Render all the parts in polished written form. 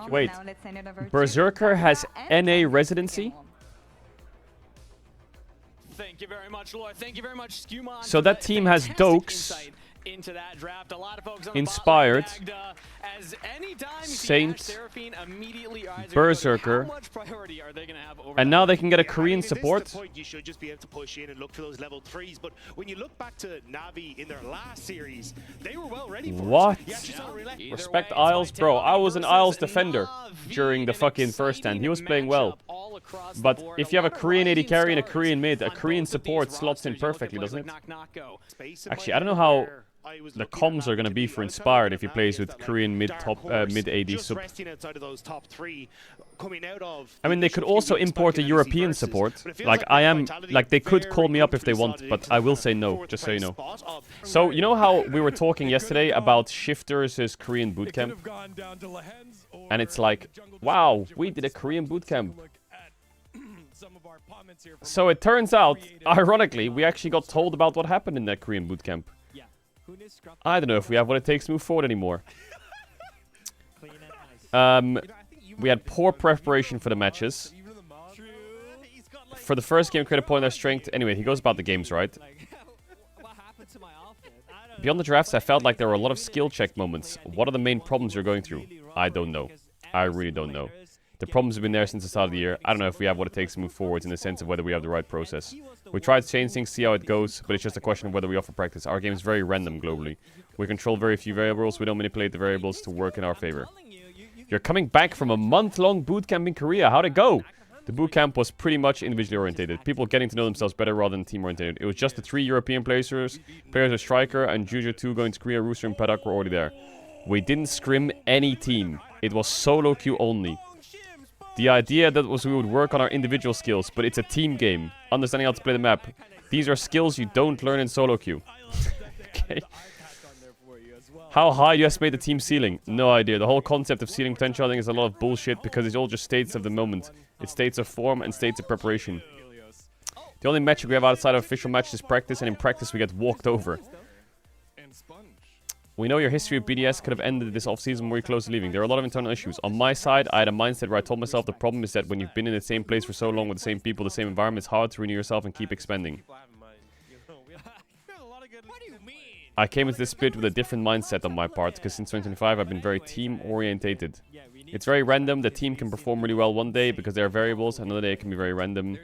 Wait, Berserker has NA residency? Thank you very much, Lord. Thank you very much, Skewmon. So that team has Dokes, into that draft. A lot of folks on Inspired, as anytime Saint, Berserker, and now they can get a Korean support. You should just be able to push in and look for those level 3s. But when you look back to Navi in their last series, they were well ready for what? it. Respect Isles, bro. I was an Isles defender during the fucking first hand. He was playing well. But if you have a Korean AD carry and a Korean mid, a Korean support slots in perfectly, doesn't it? Actually, I don't know how the comms are going to be for Inspired if he plays with Korean mid AD sub. I mean, they could also import a European support. Like they could call me up if they want, but I will say no, just so you know. So, you know how we were talking yesterday about Shifters' Korean bootcamp? And it's like, wow, we did a Korean bootcamp. So it turns out, ironically, we actually got told about what happened in that Korean bootcamp. I don't know if we have what it takes to move forward anymore. We had poor preparation for the matches. For the first game, create a point of their strength. Anyway, he goes about the games, right? Beyond the drafts, I felt like there were a lot of skill check moments. What are the main problems you're going through? I don't know. I really don't know. The problems have been there since the start of the year. I don't know if we have what it takes to move forward in the sense of whether we have the right process. We try to change things, see how it goes, but it's just a question of whether we offer practice. Our game is very random globally. We control very few variables. We don't manipulate the variables to work in our favor. You're coming back from a month-long bootcamp in Korea. How'd it go? The bootcamp was pretty much individually orientated. People getting to know themselves better rather than team-orientated. It was just the 3 European players with Striker, and Juju 2 going to Korea, Rooster and Paddock were already there. We didn't scrim any team. It was solo queue only. The idea that was we would work on our individual skills, but it's a team game. Understanding how to play the map. These are skills you don't learn in solo queue. Okay. How high do you estimate the team ceiling? No idea. The whole concept of ceiling potential I think is a lot of bullshit because it's all just states of the moment. It's states of form and states of preparation. The only metric we have outside of official matches is practice, and in practice we get walked over. We know your history of BDS could have ended this off-season where you're close to leaving. There are a lot of internal issues. On my side, I had a mindset where I told myself the problem is that when you've been in the same place for so long with the same people, the same environment, it's hard to renew yourself and keep expanding. I came into this split with a different mindset on my part, because since 2025 I've been very team-orientated. It's very random. The team can perform really well one day because there are variables, another day it can be very random.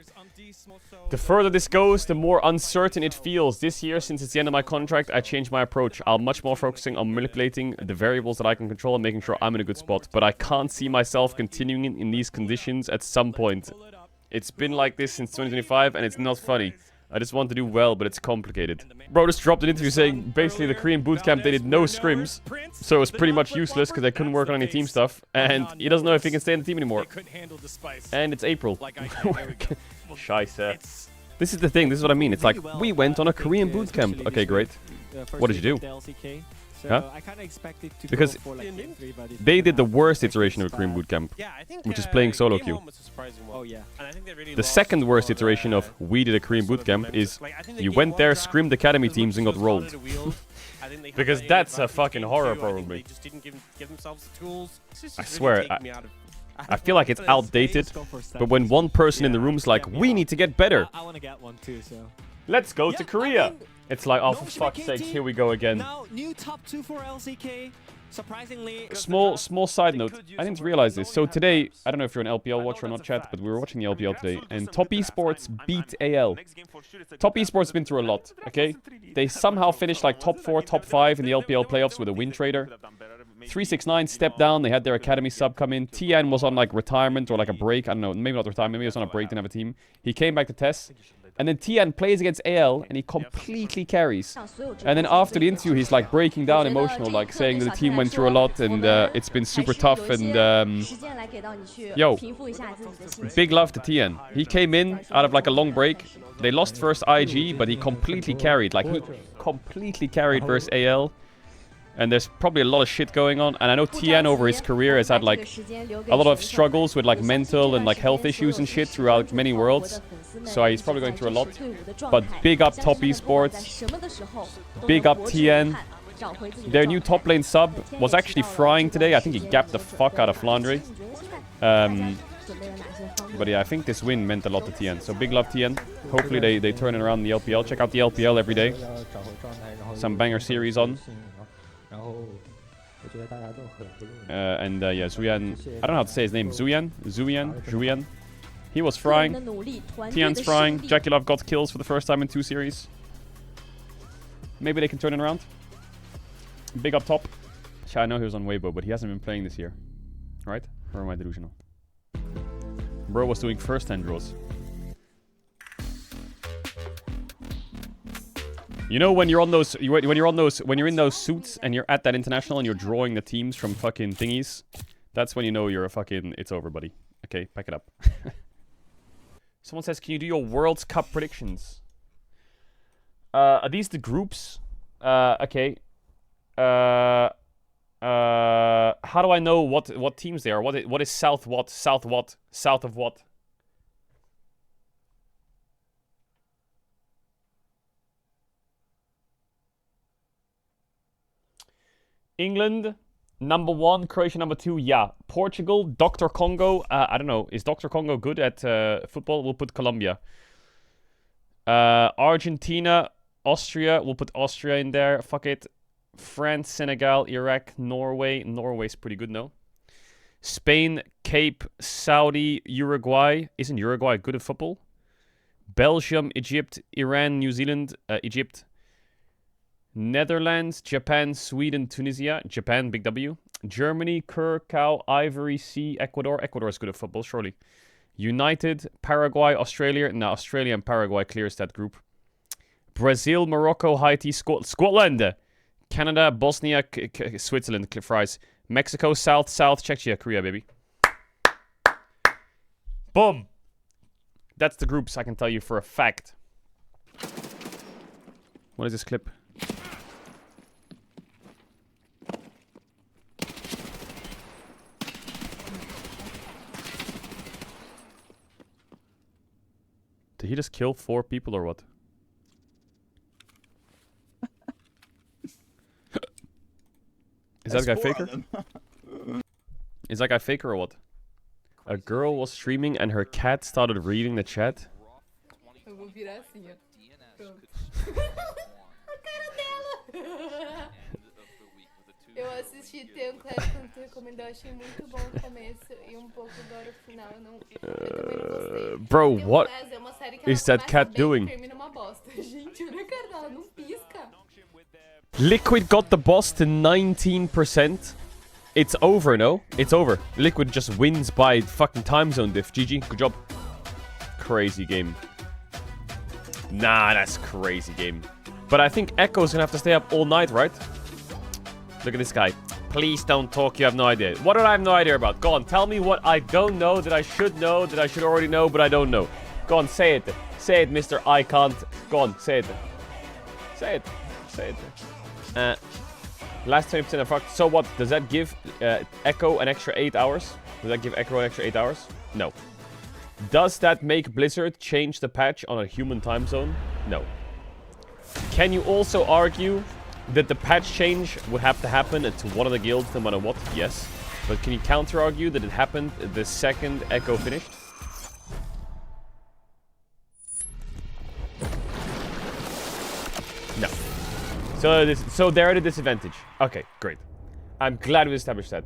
The further this goes, the more uncertain it feels. This year, since it's the end of my contract, I changed my approach. I'm much more focusing on manipulating the variables that I can control and making sure I'm in a good spot. But I can't see myself continuing in these conditions at some point. It's been like this since 2025 and it's not funny. I just want to do well, but it's complicated. Bro just dropped an interview saying basically the Korean bootcamp they did no scrims, so it was pretty much useless because they couldn't work on any team stuff, and he doesn't know if he can stay in the team anymore. And it's April. Scheiße. This is the thing, this is what I mean. It's like, we went on a Korean bootcamp. Okay, great. What did you do? Huh? Because they did the worst iteration of a Korean bootcamp, which is playing solo queue. The second worst iteration of we did a Korean bootcamp is you went there, scrimmed academy teams and got rolled. Because that's a fucking horror probably. I swear, I feel like it's outdated, but when one person in the room is like, we need to get better. Let's go to Korea. It's like, oh, for fuck's sake, here we go again. New top 2 for LCK. Surprisingly, small side note. I didn't realize this. So today, I don't know if you're an LPL watcher or not, chat, but we were watching the LPL today, and Top Esports beat AL. Top Esports has been through a lot, okay? They somehow finished like top 4, top 5 in the LPL playoffs with a win trader. 369 stepped down. They had their academy sub come in. Tian was on like retirement or like a break. I don't know. Maybe not retirement. Maybe he was on a break. Didn't have a team. He came back to test. And then Tian plays against AL and he completely carries. And then after the interview, he's like breaking down emotional, like saying that the team went through a lot and it's been super tough. And yo, big love to Tian. He came in out of like a long break. They lost first IG, but he completely carried. Like he completely carried versus AL. And there's probably a lot of shit going on. And I know Tian over his career has had like a lot of struggles with like mental and like health issues and shit throughout many worlds. So he's probably going through a lot. But big up Top Esports. Big up Tian. Their new top lane sub was actually frying today. I think he gapped the fuck out of Flandre. But yeah, I think this win meant a lot to Tian. So big love, Tian. Hopefully they turn it around in the LPL. Check out the LPL every day. Some banger series on. Yeah, Zuyan. I don't know how to say his name. Zuyan. He was frying. Tian's frying. Jackie got kills for the first time in 2 series. Maybe they can turn it around. Big up top. I know he was on Weibo, but he hasn't been playing this year. Right? Or am I delusional? Bro was doing first-hand draws. You know when you're on those, when you're in those suits and you're at that international and you're drawing the teams from fucking thingies, that's when you know you're a fucking, it's over, buddy. Okay, pack it up. Someone says, can you do your World Cup predictions? Are these the groups? Okay. How do I know what teams they are? What is south what? South what? South of what? England, number 1. Croatia, number 2. Yeah. Portugal, Dr. Congo. I don't know. Is Dr. Congo good at football? We'll put Colombia. Argentina, Austria. We'll put Austria in there. Fuck it. France, Senegal, Iraq, Norway. Norway's pretty good, no? Spain, Cape, Saudi, Uruguay. Isn't Uruguay good at football? Belgium, Egypt, Iran, New Zealand, Egypt. Netherlands, Japan, Sweden, Tunisia. Japan, big W. Germany, Curacao, Ivory Sea, Ecuador. Ecuador is good at football, surely. United, Paraguay, Australia. No, Australia and Paraguay clears that group. Brazil, Morocco, Haiti, Scotland. Canada, Bosnia, Switzerland, fries. Mexico, South, Czechia, Korea, baby. Boom. That's the groups, I can tell you for a fact. What is this clip? Did he just kill 4 people or what? Is that guy faker? Is that guy faker or what? A girl was streaming and her cat started reading the chat. Eu vou virar assim, ó. Pronto. A cara dela! Eu assisti Tian quando tu recomendou, achei muito bom o começo e pouco agora o final. Eu também não gostei. Bro, what é uma série que is that cat doing? Termina uma bosta. Gente, olha a cara dela, não pisca. Liquid got the boss to 19%. It's over, no? It's over. Liquid just wins by fucking time zone diff. GG, good job. Crazy game. Nah, that's crazy game. But I think Echo's gonna have to stay up all night, right? Look at this guy. Please don't talk, you have no idea. What did I have no idea about? Go on, tell me what I don't know, that I should already know, but I don't know. Go on, say it. Say it, Mr. I can't. Go on, say it. Say it. Say it. Last 20% of fuck. So what? Does that give Echo an extra 8 hours? Does that give Echo an extra 8 hours? No. Does that make Blizzard change the patch on a human time zone? No. Can you also argue that the patch change would have to happen to one of the guilds no matter what? Yes. But can you counter-argue that it happened the second Echo finished? No. So they're at a disadvantage. Okay, great. I'm glad we established that.